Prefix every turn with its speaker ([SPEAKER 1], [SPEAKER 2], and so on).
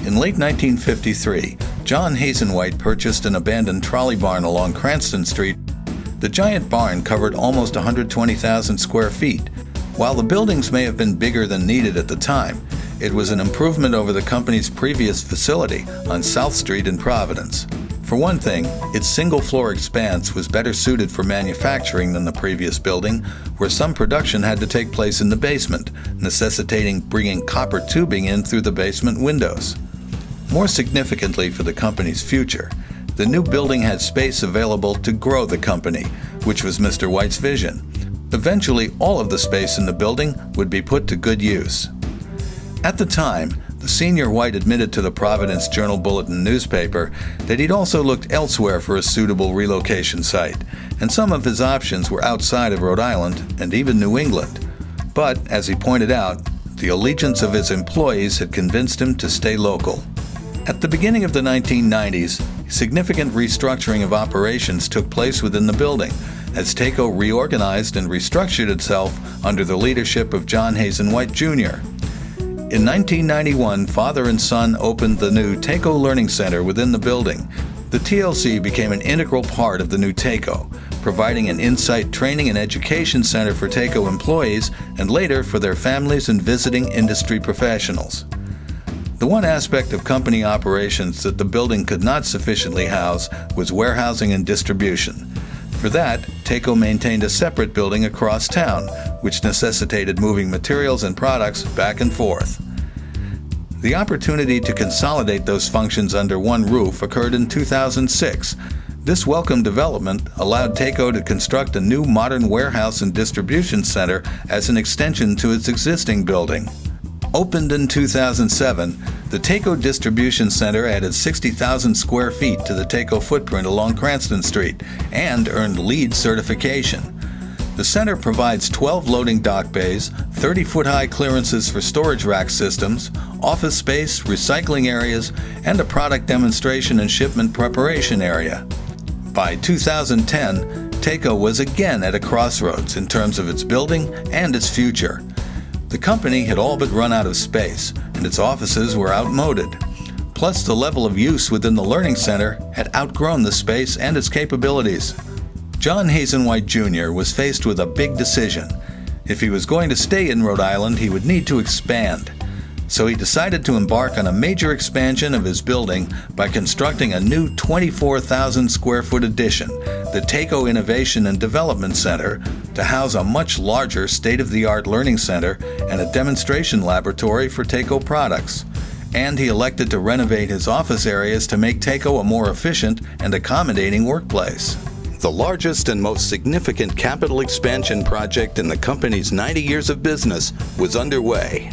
[SPEAKER 1] In late 1953, John Hazenwhite purchased an abandoned trolley barn along Cranston Street. The giant barn covered almost 120,000 square feet. While the buildings may have been bigger than needed at the time, it was an improvement over the company's previous facility on South Street in Providence. For one thing, its single-floor expanse was better suited for manufacturing than the previous building, where some production had to take place in the basement, necessitating bringing copper tubing in through the basement windows. More significantly for the company's future, the new building had space available to grow the company, which was Mr. White's vision. Eventually, all of the space in the building would be put to good use. At the time, the senior White admitted to the Providence Journal-Bulletin newspaper that he'd also looked elsewhere for a suitable relocation site, and some of his options were outside of Rhode Island and even New England. But, as he pointed out, the allegiance of his employees had convinced him to stay local. At the beginning of the 1990s, significant restructuring of operations took place within the building, as Taco reorganized and restructured itself under the leadership of John Hazenwhite Jr. In 1991, father and son opened the new Taco Learning Center within the building. The TLC became an integral part of the new Taco, providing an insight training and education center for Taco employees and later for their families and visiting industry professionals. The one aspect of company operations that the building could not sufficiently house was warehousing and distribution. For that, Taco maintained a separate building across town, which necessitated moving materials and products back and forth. The opportunity to consolidate those functions under one roof occurred in 2006. This welcome development allowed Taco to construct a new modern warehouse and distribution center as an extension to its existing building. Opened in 2007, the Taco Distribution Center added 60,000 square feet to the Taco footprint along Cranston Street and earned LEED certification. The center provides 12 loading dock bays, 30-foot-high clearances for storage rack systems, office space, recycling areas, and a product demonstration and shipment preparation area. By 2010, Taco was again at a crossroads in terms of its building and its future. The company had all but run out of space, and its offices were outmoded. Plus, the level of use within the Learning Center had outgrown the space and its capabilities. John Hazenwhite Jr. was faced with a big decision. If he was going to stay in Rhode Island, he would need to expand. So he decided to embark on a major expansion of his building by constructing a new 24,000 square foot addition, the Taco Innovation and Development Center, to house a much larger state-of-the-art learning center and a demonstration laboratory for Taco products. And he elected to renovate his office areas to make Taco a more efficient and accommodating workplace. The largest and most significant capital expansion project in the company's 90 years of business was underway.